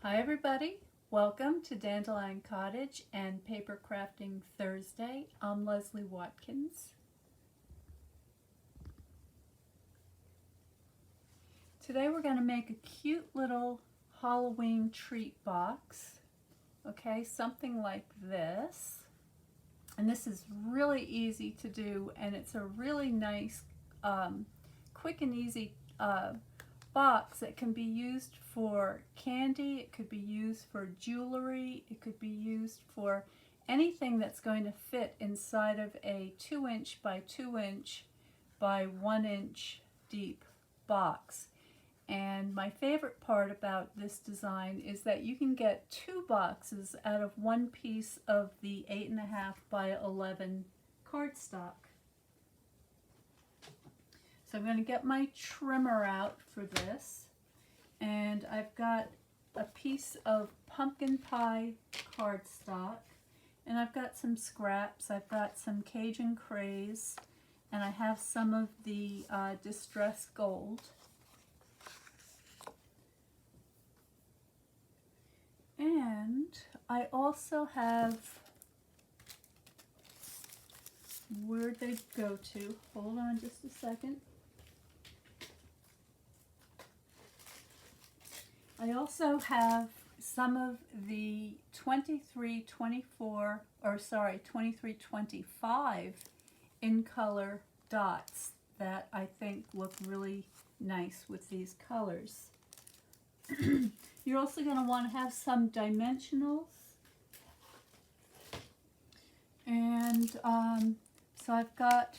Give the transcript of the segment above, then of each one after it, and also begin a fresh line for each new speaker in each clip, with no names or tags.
Hi everybody, welcome to Dandelion Cottage and Paper Crafting Thursday. I'm Leslie Watkins. Today we're going to make a cute little Halloween treat box. Okay, something like this. And this is really easy to do, and it's a really nice, quick and easy box that can be used for candy, it could be used for jewelry, it could be used for anything that's going to fit inside of a 2" by 2" by 1" deep box. And my favorite part about this design is that you can get 2 boxes out of one piece of the 8.5 by 11 cardstock. So I'm going to get my trimmer out for this, and I've got a piece of pumpkin pie cardstock, and I've got some scraps. I've got some Cajun craze, and I have some of the distressed gold. And I also have, where'd they go to? Hold on just a second. I also have some of the 2325 in color dots that I think look really nice with these colors. You're also going to want to have some dimensionals. And so I've got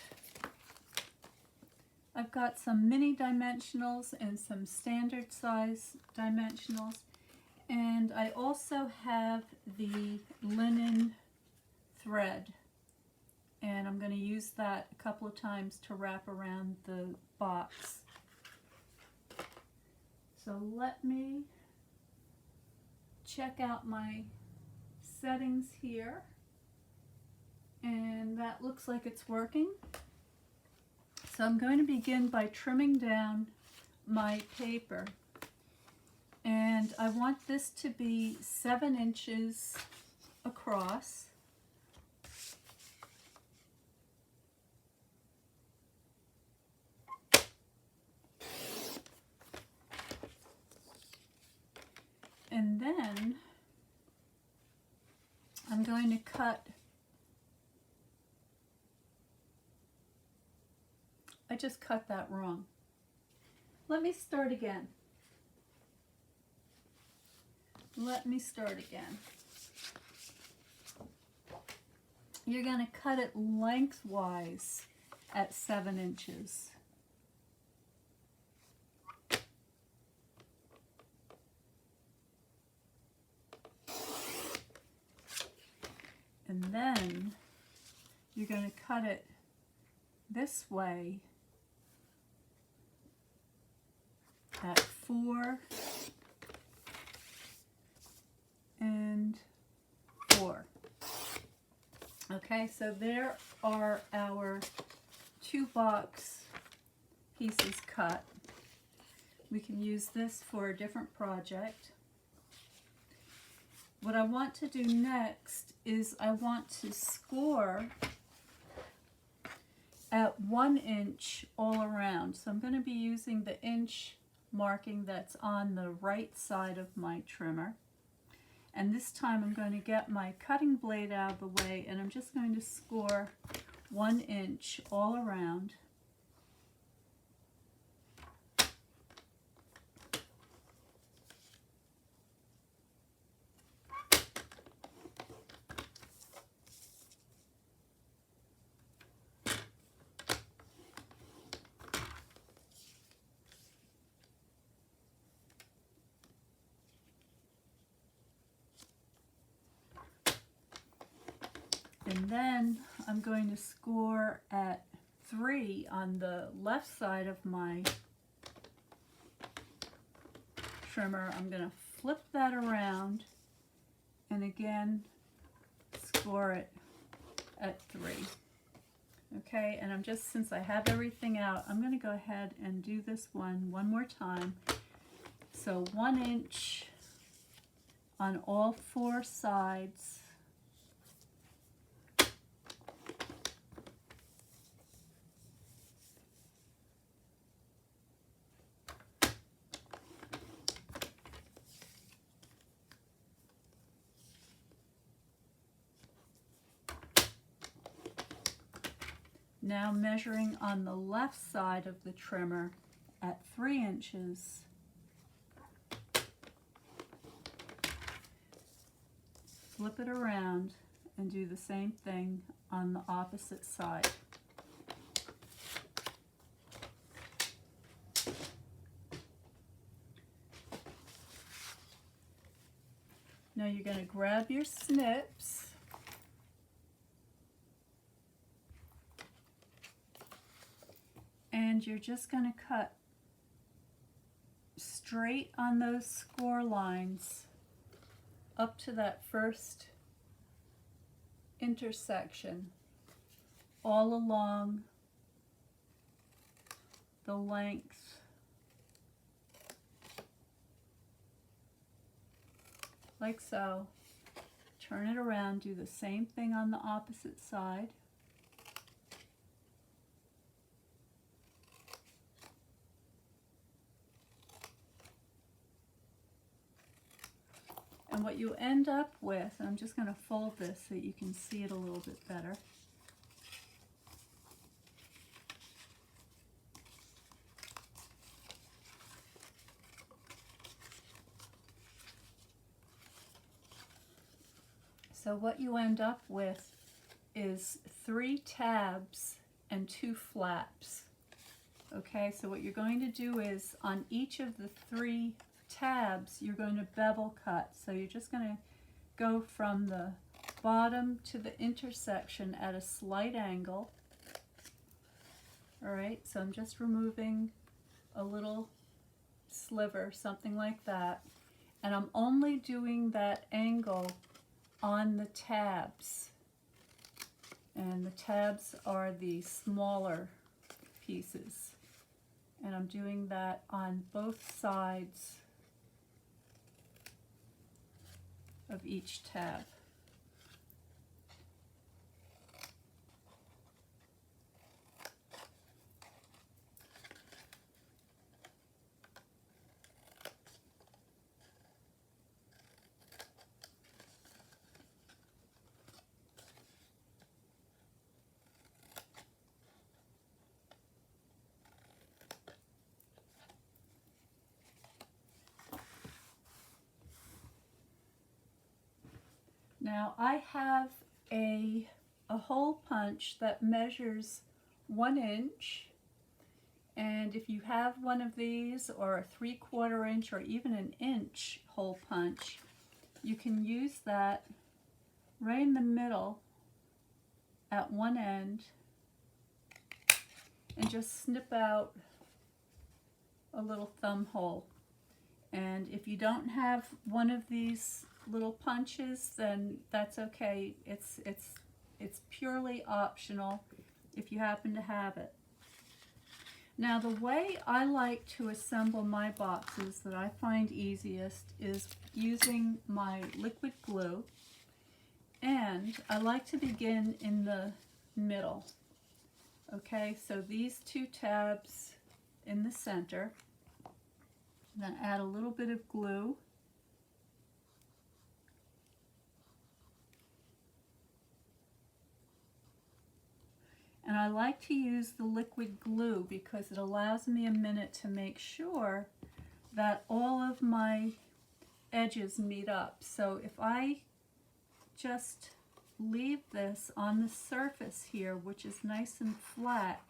some mini dimensionals and some standard size dimensionals, and I also have the linen thread, and I'm going to use that a couple of times to wrap around the box. So let me check out my settings here, and that looks like it's working. So I'm going to begin by trimming down my paper, and I want this to be 7 inches across. And then I'm going to cut, I just cut that wrong. Let me start again. You're going to cut it lengthwise at 7 inches. And then you're going to cut it this way at 4 and 4. Okay, so there are our 2 box pieces cut. We can use this for a different project. What I want to do next is I want to score at 1 inch all around. So I'm going to be using the inch marking that's on the right side of my trimmer. And this time I'm going to get my cutting blade out of the way, and I'm just going to score 1 inch all around. And then I'm going to score at 3 on the left side of my trimmer. I'm going to flip that around and again score it at 3. Okay, and I'm just, since I have everything out, I'm going to go ahead and do this one more time. So 1 inch on all 4 sides. Now measuring on the left side of the trimmer at 3 inches. Flip it around and do the same thing on the opposite side. Now you're going to grab your snips and you're just going to cut straight on those score lines up to that first intersection, all along the length like so. Turn it around, do the same thing on the opposite side. And what you end up with, and I'm just going to fold this so you can see it a little bit better. So what you end up with is 3 tabs and 2 flaps. Okay, so what you're going to do is on each of the 3 tabs, you're going to bevel cut. So you're just going to go from the bottom to the intersection at a slight angle. All right, so I'm just removing a little sliver, something like that. And I'm only doing that angle on the tabs. And the tabs are the smaller pieces. And I'm doing that on both sides of each tab. Now I have a hole punch that measures 1 inch, and if you have one of these or a 3/4 inch or even an inch hole punch, you can use that right in the middle at one end and just snip out a little thumb hole. And if you don't have one of these little punches, then that's okay. It's purely optional if you happen to have it. Now the way I like to assemble my boxes that I find easiest is using my liquid glue, and I like to begin in the middle. Okay, so these 2 tabs in the center. I'm going to add a little bit of glue. And I like to use the liquid glue because it allows me a minute to make sure that all of my edges meet up. So if I just leave this on the surface here, which is nice and flat,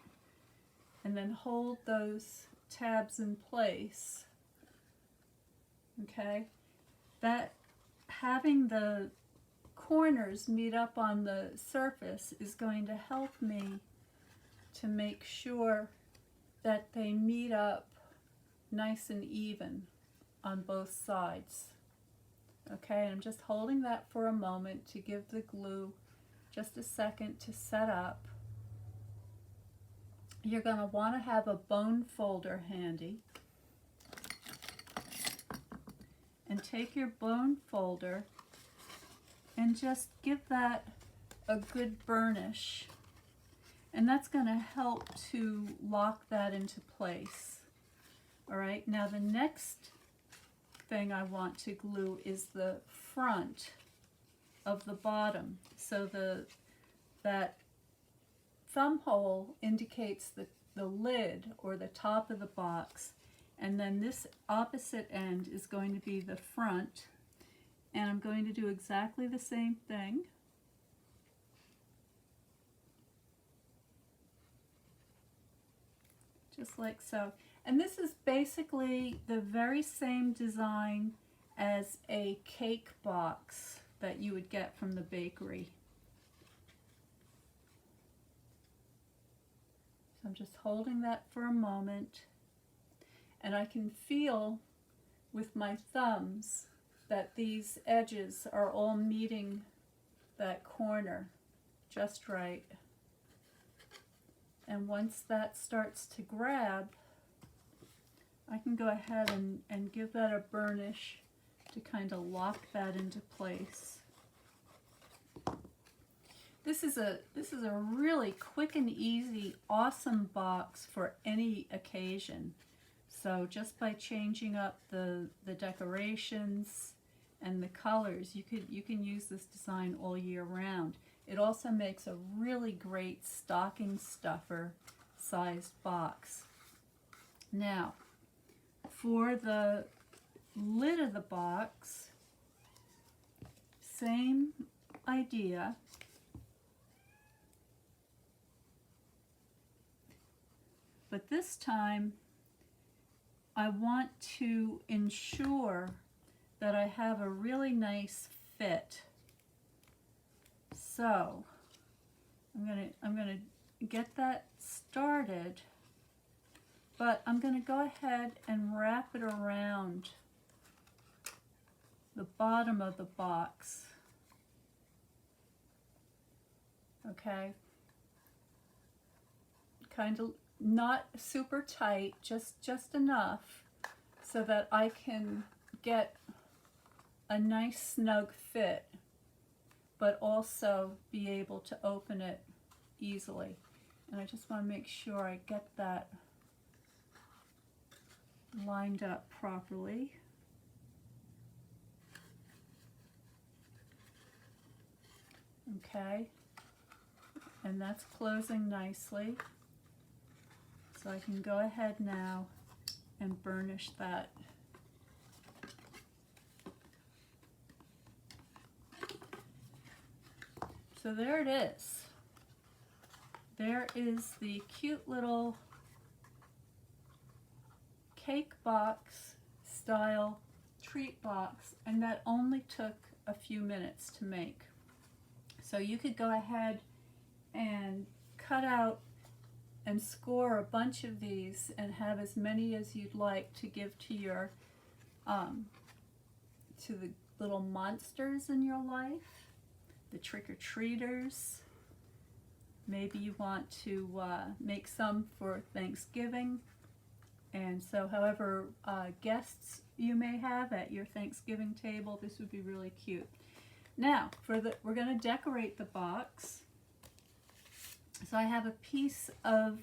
and then hold those tabs in place, okay, that having the corners meet up on the surface is going to help me to make sure that they meet up nice and even on both sides. Okay, and I'm just holding that for a moment to give the glue just a second to set up. You're going to want to have a bone folder handy. And and take your bone folder and just give that a good burnish. And that's going to help to lock that into place. All right, now the next thing I want to glue is the front of the bottom. So that thumb hole indicates the lid or the top of the box, and then this opposite end is going to be the front, and I'm going to do exactly the same thing. Just like so. And this is basically the very same design as a cake box that you would get from the bakery. So I'm just holding that for a moment, and I can feel with my thumbs that these edges are all meeting that corner just right. And once that starts to grab, I can go ahead and give that a burnish to kind of lock that into place. This is a really quick and easy, awesome box for any occasion. So just by changing up the decorations and the colors, you can use this design all year round. It also makes a really great stocking stuffer sized box. Now, for the lid of the box, same idea. But this time, I want to ensure that I have a really nice fit. So I'm gonna get that started, but I'm gonna go ahead and wrap it around the bottom of the box. Okay, kind of not super tight, just enough so that I can get a nice snug fit, but also be able to open it easily. And I just want to make sure I get that lined up properly. Okay, and that's closing nicely. So I can go ahead now and burnish that. So there it is. There is the cute little cake box style treat box, and that only took a few minutes to make. So you could go ahead and cut out and score a bunch of these and have as many as you'd like to give to your to the little monsters in your life, the trick-or-treaters. Maybe you want to make some for Thanksgiving, and so however guests you may have at your Thanksgiving table, this would be really cute. Now we're going to decorate the box. So I have a piece of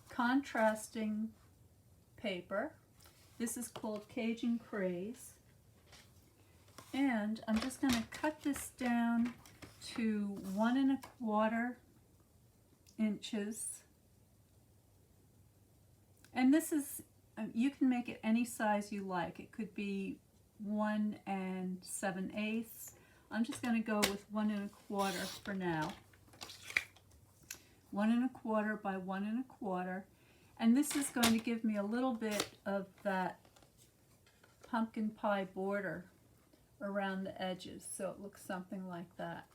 contrasting paper. This is called Cajun Craze. And I'm just going to cut this down to 1 1/4 inches. And this is, you can make it any size you like. It could be 1 7/8. I'm just going to go with 1 1/4 for now. 1 1/4 by 1 1/4, and this is going to give me a little bit of that pumpkin pie border around the edges, so it looks something like that.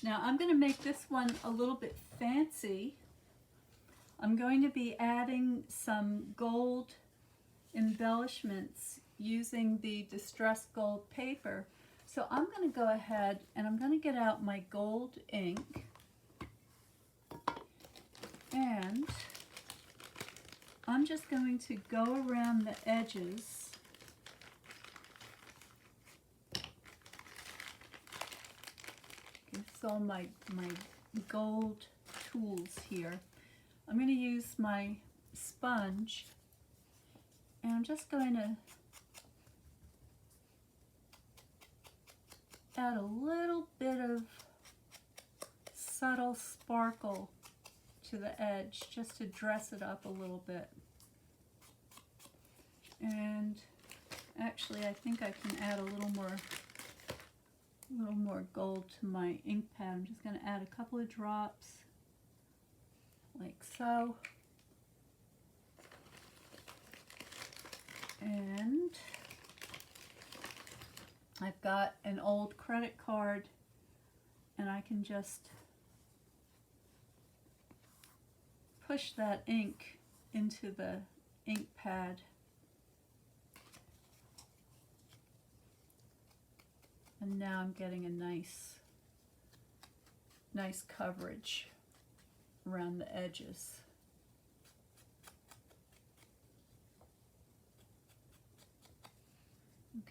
Now I'm going to make this one a little bit fancy. I'm going to be adding some gold embellishments using the distressed gold paper. So I'm going to go ahead and I'm going to get out my gold ink, and I'm just going to go around the edges. It's all my gold tools here. I'm going to use my sponge, and I'm just going to add a little bit of subtle sparkle to the edge just to dress it up a little bit. And actually I think I can add a little more gold to my ink pad. I'm just going to add a couple of drops like so. And I've got an old credit card, and I can just push that ink into the ink pad. And now I'm getting a nice coverage around the edges.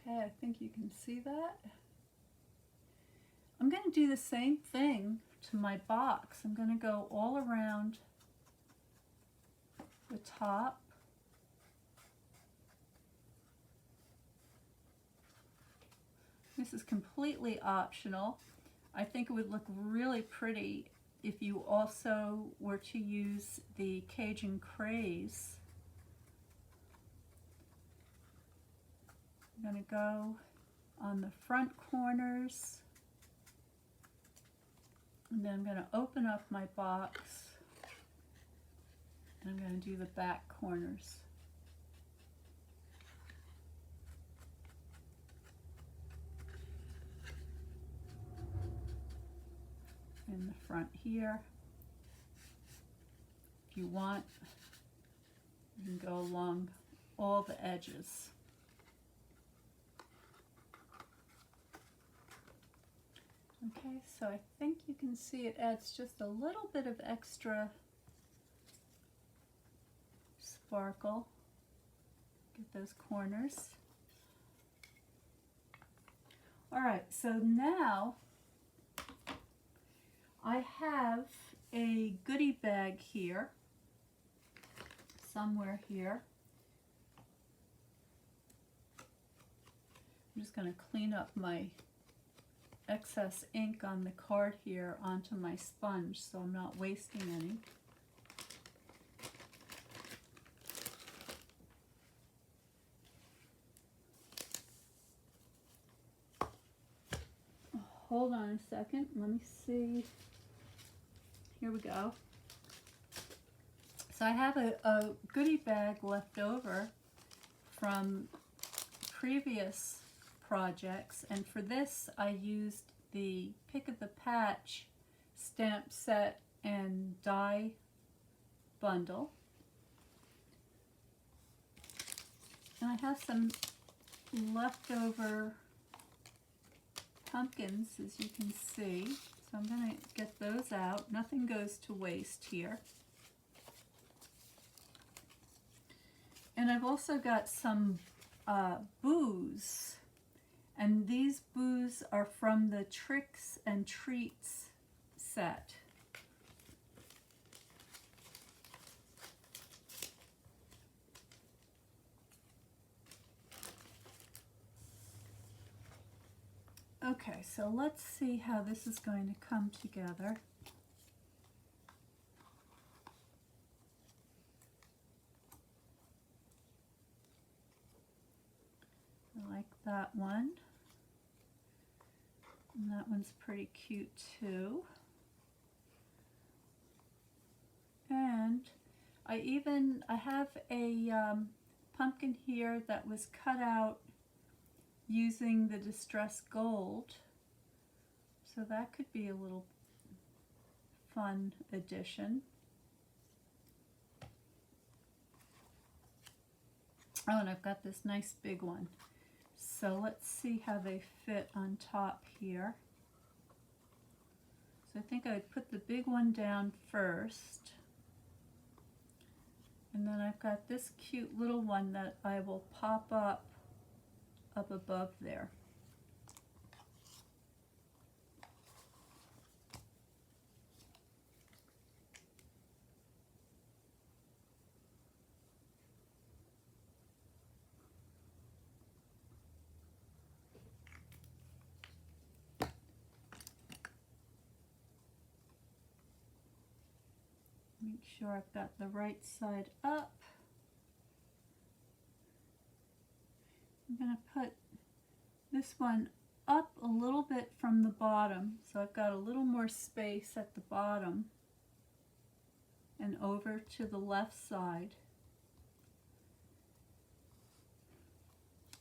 Okay, I think you can see that. I'm going to do the same thing to my box. I'm going to go all around the top. This is completely optional. I think it would look really pretty if you also were to use the Cajun Craze. I'm going to go on the front corners, and then I'm going to open up my box, and I'm going to do the back corners. In the front here. If you want, you can go along all the edges. Okay, so I think you can see it adds just a little bit of extra sparkle. Get those corners. All right, so now I have a goodie bag here, somewhere here. I'm just going to clean up my excess ink on the card here onto my sponge so I'm not wasting any. Hold on a second, let me see. Here we go. So I have a goodie bag left over from previous projects, and for this I used the Pick of the Patch stamp set and die bundle. And I have some leftover pumpkins, as you can see. So I'm going to get those out. Nothing goes to waste here. And I've also got some boos. And these boos are from the Tricks and Treats set. Okay, so let's see how this is going to come together. I like that one. And that one's pretty cute too. And I have a pumpkin here that was cut out using the Distress Gold. So that could be a little fun addition. Oh, and I've got this nice big one. So let's see how they fit on top here. So I think I'd put the big one down first. And then I've got this cute little one that I will pop up above there. Make sure I've got the right side up. I'm going to put this one up a little bit from the bottom, so I've got a little more space at the bottom and over to the left side.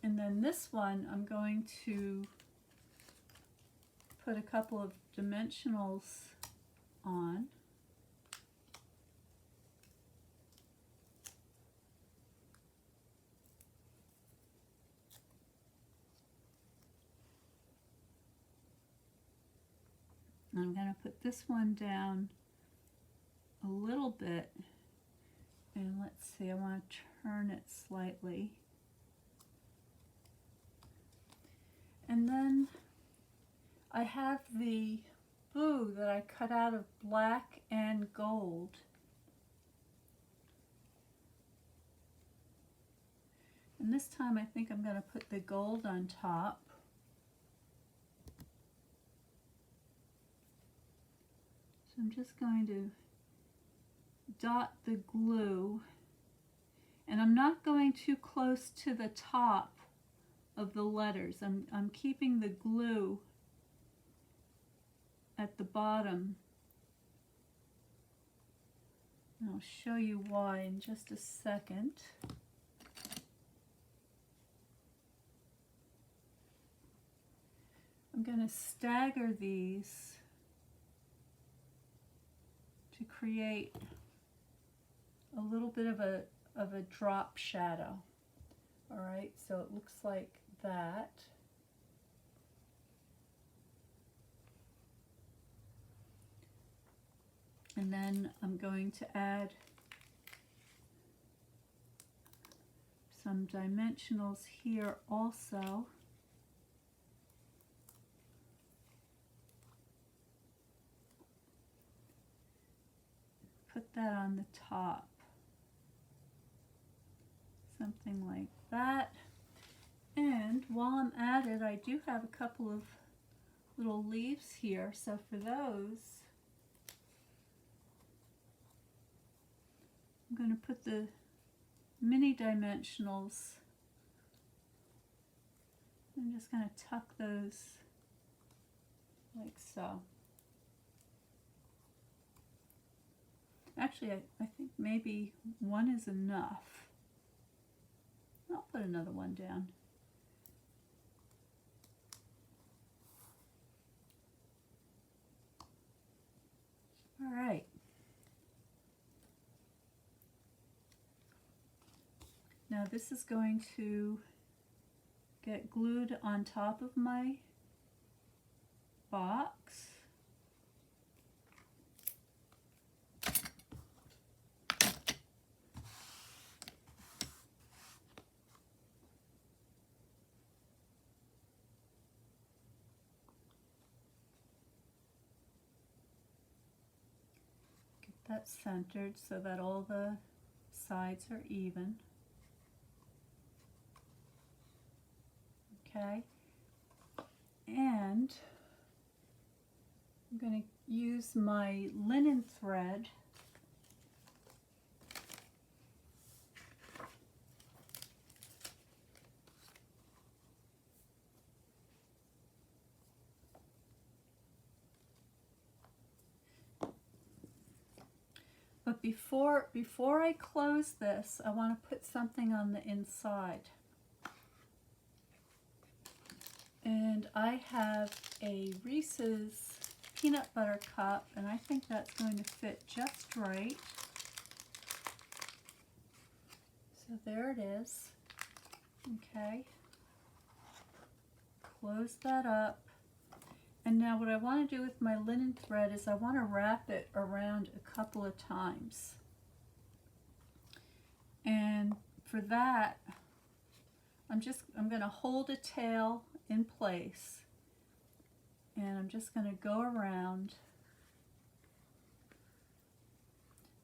And then this one I'm going to put a couple of dimensionals on. I'm going to put this one down a little bit, and let's see, I want to turn it slightly. And then I have the boo that I cut out of black and gold. And this time I think I'm going to put the gold on top. So I'm just going to dot the glue, and I'm not going too close to the top of the letters. I'm keeping the glue at the bottom. And I'll show you why in just a second. I'm going to stagger these to create a little bit of a drop shadow. All right, so it looks like that. And then I'm going to add some dimensionals here also. Put that on the top, something like that. And while I'm at it, I do have a couple of little leaves here, so for those I'm going to put the mini dimensionals. I'm just going to tuck those like so. Actually, I think maybe one is enough. I'll put another one down. All right. Now this is going to get glued on top of my box. That centered so that all the sides are even. Okay, and I'm going to use my linen thread but before I close this, I want to put something on the inside. And I have a Reese's peanut butter cup, and I think that's going to fit just right. So there it is. Okay. Close that up. And now what I want to do with my linen thread is I want to wrap it around a couple of times. for that, I'm going to hold a tail in place, and I'm just going to go around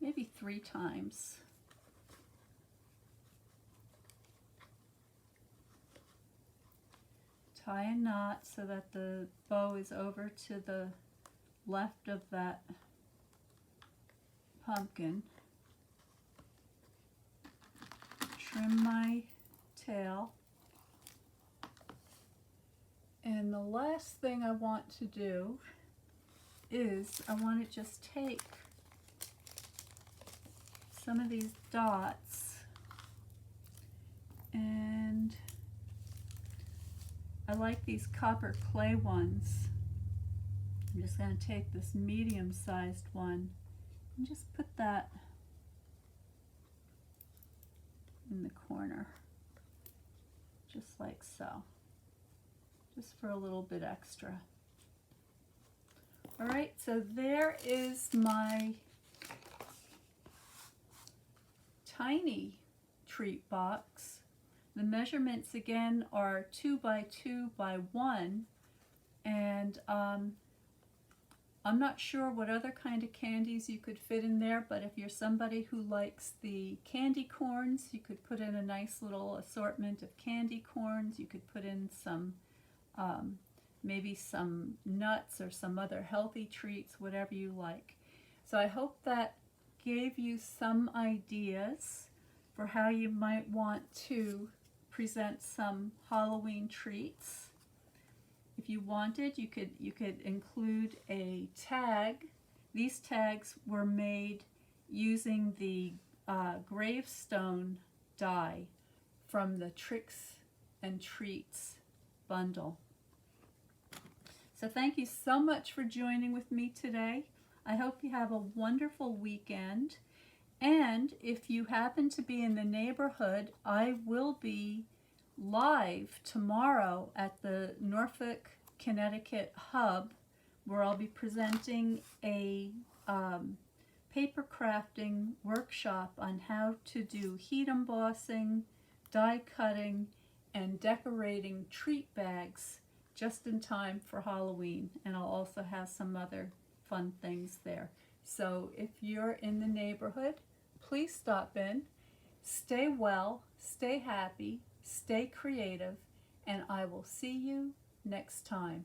maybe 3 times. Tie a knot so that the bow is over to the left of that pumpkin. Trim my tail. And the last thing I want to do is I want to just take some of these dots, and I like these copper clay ones. I'm just going to take this medium-sized one and just put that in the corner, just like so, just for a little bit extra. All right, so there is my tiny treat box. The measurements again are 2 by 2 by 1, and I'm not sure what other kind of candies you could fit in there, but if you're somebody who likes the candy corns, you could put in a nice little assortment of candy corns. You could put in some, maybe some nuts or some other healthy treats, whatever you like. So I hope that gave you some ideas for how you might want to present some Halloween treats. If you wanted, you could include a tag. These tags were made using the gravestone die from the Tricks and Treats bundle. So thank you so much for joining with me today. I hope you have a wonderful weekend. And if you happen to be in the neighborhood, I will be live tomorrow at the Norfolk, Connecticut hub, where I'll be presenting a paper crafting workshop on how to do heat embossing, die cutting, and decorating treat bags just in time for Halloween. And I'll also have some other fun things there. So if you're in the neighborhood, please stop in. Stay well, stay happy, stay creative, and I will see you next time.